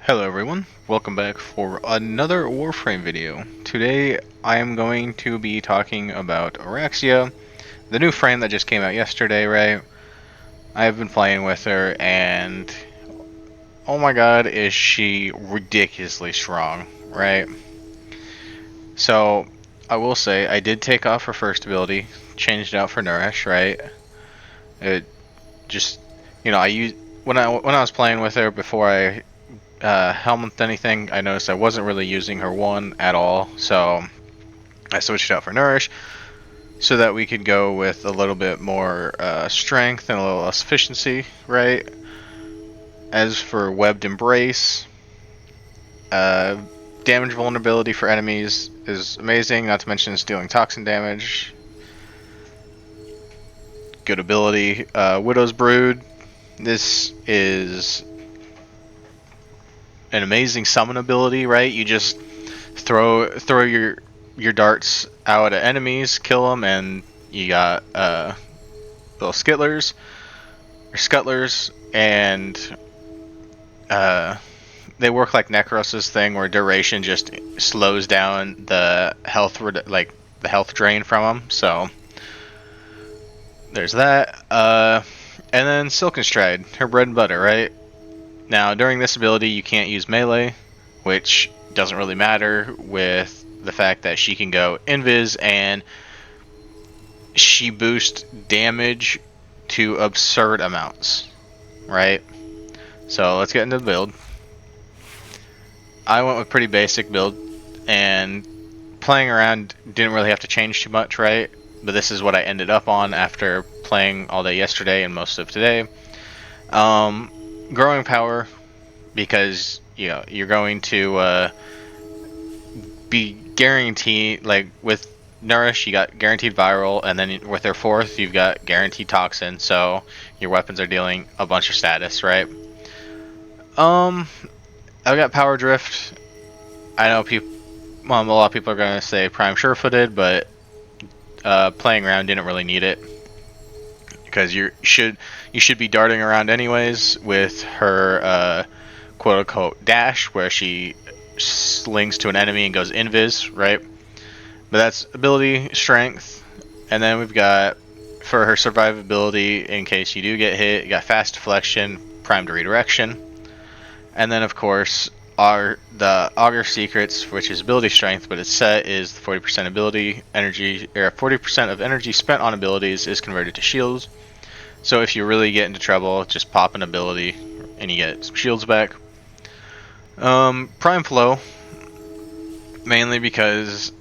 Hello everyone, welcome back for another Warframe video. Today I am going to be talking about Oraxia, the new frame that just came out yesterday, right? I have been playing with her and oh my god is she ridiculously strong, right? So I will say I did take off her first ability, changed it out for Nourish, right? It just, I used when I was playing with her before I helmet anything, I noticed I wasn't really using her one at all, so I switched out for Nourish so that we could go with a little bit more strength and a little less efficiency, right? As for Webbed Embrace, uh, damage vulnerability for enemies is amazing, not to mention it's dealing toxin damage. Good ability. Widow's Brood, this is an amazing summon ability, right? You just throw your darts out at enemies, kill them, and you got little scuttlers, and they work like Necros's thing, where duration just slows down the health, the health drain from them. So there's that. And then Silken Stride, her bread and butter, right? Now during this ability, you can't use melee, which doesn't really matter with the fact that she can go invis and she boosts damage to absurd amounts, right? So let's get into the build. I went with pretty basic build and playing around didn't really have to change too much, right? But this is what I ended up on after playing all day yesterday and most of today. Growing power, because you're going to be guaranteed, like with Nourish you got guaranteed viral, and then with their fourth you've got guaranteed toxin, so your weapons are dealing a bunch of status, right? I've got power drift. I know a lot of people are going to say prime sure-footed, but playing around didn't really need it, because you should be darting around anyways with her quote-unquote dash, where she slings to an enemy and goes invis, right? But that's ability, strength, and then we've got, for her survivability, in case you do get hit, you got fast deflection, prime to redirection, and then of course the Augur Secrets, which is ability strength, but its set is 40% ability energy, or 40% of energy spent on abilities is converted to shields. So if you really get into trouble, just pop an ability and you get some shields back. Prime Flow, mainly because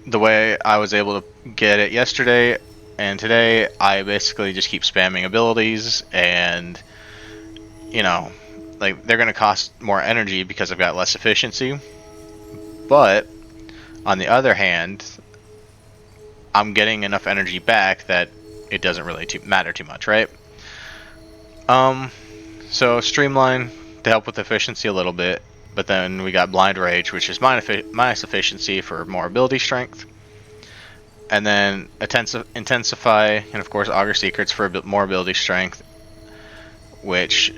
the way I was able to get it yesterday and today, I basically just keep spamming abilities, and like, they're going to cost more energy because I've got less efficiency. But on the other hand, I'm getting enough energy back that it doesn't really matter too much, right? So Streamline to help with efficiency a little bit, but then we got Blind Rage, which is minus efficiency for more ability strength, and then Intensify, and of course Augur Secrets for a bit more ability strength, which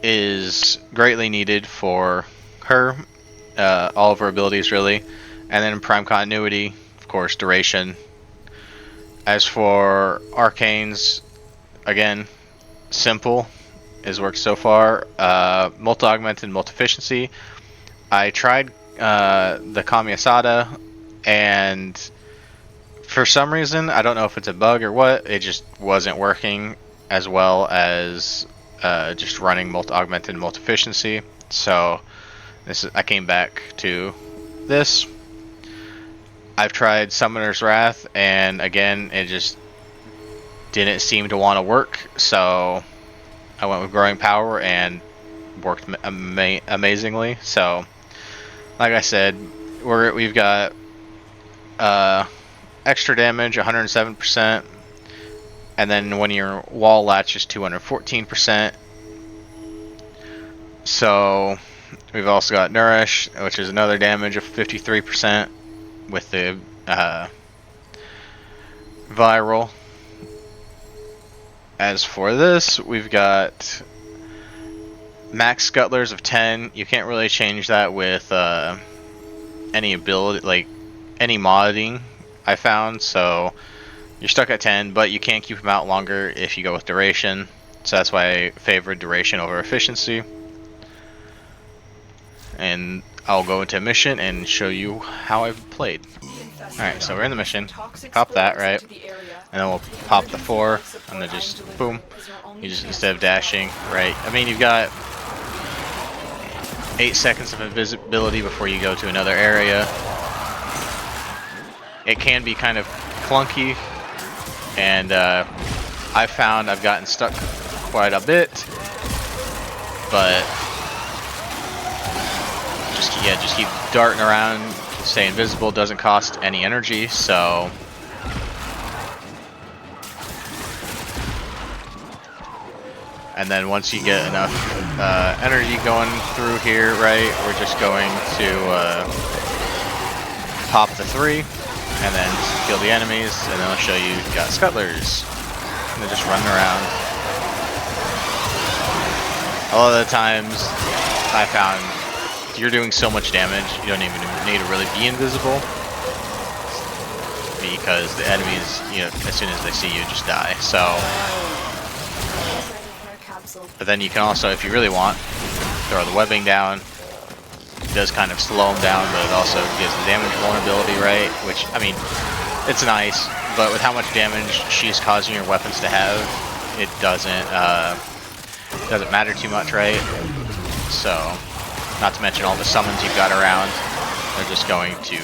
is greatly needed for her, all of her abilities really. And then Prime Continuity, of course, duration. As for Arcanes, again, simple, has worked so far. Multi-augment and multi-efficiency. I tried the Kami-Asada, and for some reason, I don't know if it's a bug or what, it just wasn't working as well as just running multi-augment and multi-efficiency. So I came back to this. I've tried Summoner's Wrath, and again, it just didn't seem to want to work, so I went with Growing Power and worked amazingly. So, like I said, we've got extra damage, 107%, and then when your wall latch is 214%. So we've also got Nourish, which is another damage of 53% with the viral. As for this, we've got Max scuttlers of 10. You can't really change that with any ability, like any modding I found, so you're stuck at 10, but you can keep them out longer if you go with duration. So that's why I favored duration over efficiency. And I'll go into a mission and show you how I've played. Alright, so we're in the mission. Pop that, right? And then we'll pop the 4, and then just boom. You just, instead of dashing, right? I mean, you've got 8 seconds of invisibility before you go to another area. It can be kind of clunky, and I found I've gotten stuck quite a bit, but just keep darting around, stay invisible, doesn't cost any energy, so and then once you get enough energy going through here, right, we're just going to pop the 3 and then kill the enemies, and then I'll show you got scuttlers, and they're just running around. A lot of the times I found you're doing so much damage you don't even need to really be invisible, because the enemies, you know, as soon as they see you, just die. So, but then you can also, if you really want, throw the webbing down. It does kind of slow them down, but it also gives the damage vulnerability, right? Which, I mean, it's nice, but with how much damage she's causing your weapons to have, it doesn't matter too much, right? So, not to mention all the summons you've got around, they're just going to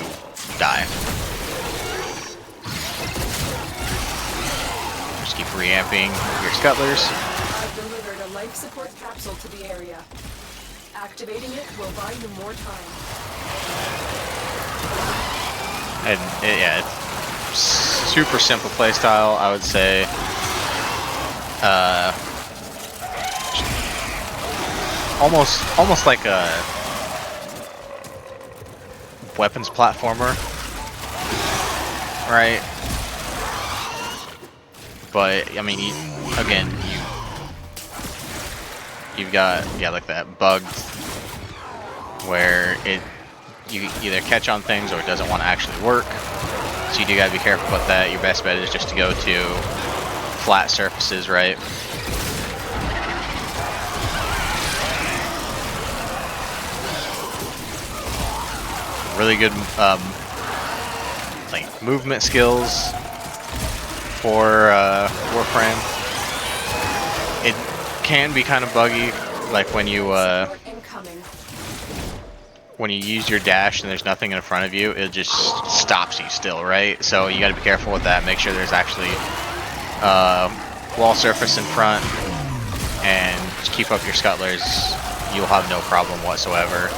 die. Just keep reamping your scuttlers. I've delivered a life support capsule to the area. Activating it will buy you more time. And yeah, it's super simple playstyle, I would say. Almost like a weapons platformer, right? But I mean, you've got, yeah, like that bugged where you either catch on things or it doesn't want to actually work. So you do gotta be careful about that. Your best bet is just to go to flat surfaces, right? Really good like movement skills for Warframe. It can be kind of buggy, like when you use your dash and there's nothing in front of you, it just stops you still, right? So you got to be careful with that. Make sure there's actually wall surface in front, and just keep up your scuttlers. You'll have no problem whatsoever.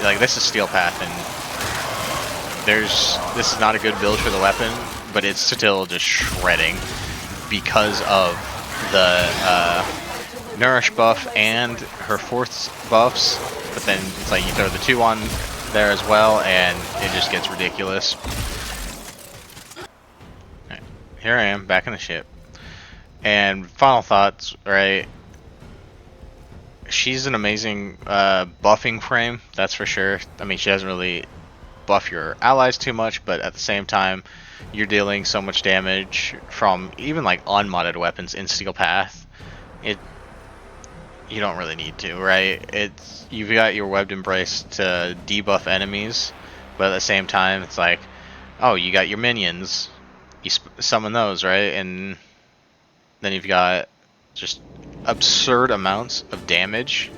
Like, this is Steel Path, and this is not a good build for the weapon, but it's still just shredding because of the Nourish buff and her 4th buffs. But then it's like you throw the 2 on there as well, and it just gets ridiculous. Right, here I am, back in the ship. And final thoughts, right? She's an amazing buffing frame, that's for sure. I mean, she doesn't really buff your allies too much, but at the same time, you're dealing so much damage from even like unmodded weapons in Steel Path. You don't really need to, right? You've got your Webbed Embrace to debuff enemies, but at the same time, it's like, oh, you got your minions, you summon those, right? And then you've got just absurd amounts of damage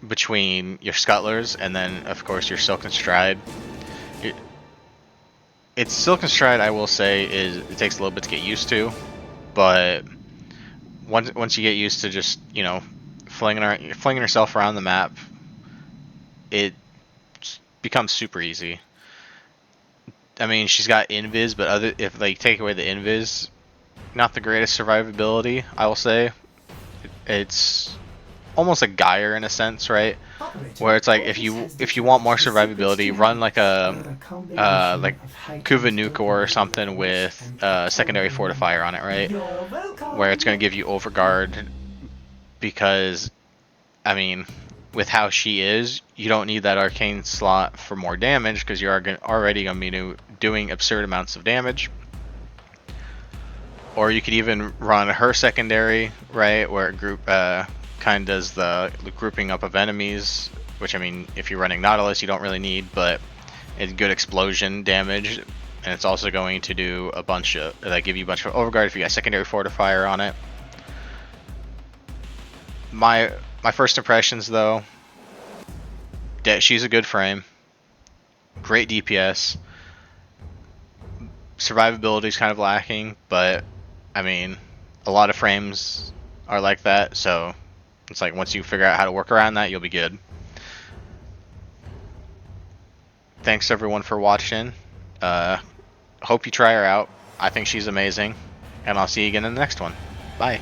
between your scuttlers and then, of course, your Silken Stride. It's Silken Stride, I will say, it takes a little bit to get used to, but once you get used to just, you know, flinging herself around the map, it becomes super easy. I mean, she's got invis, but if like take away the invis, not the greatest survivability, I will say. It's almost a Geyer in a sense, right? Where it's like if you want more survivability, run like a like Kuva Nuke or something with secondary fortifier on it, right? Where it's going to give you overguard, because I mean, with how she is, you don't need that arcane slot for more damage because you're already going to be doing absurd amounts of damage. Or you could even run her secondary, right, where it kind of does the grouping up of enemies, which, I mean, if you're running Nautilus, you don't really need, but it's good explosion damage, and it's also going to do a bunch of, that give you a bunch of overguard if you got secondary fortifier on it. My first impressions, though, that she's a good frame, great DPS, survivability is kind of lacking, but I mean, a lot of frames are like that, so it's like once you figure out how to work around that, you'll be good. Thanks everyone for watching. Hope you try her out. I think she's amazing, and I'll see you again in the next one. Bye.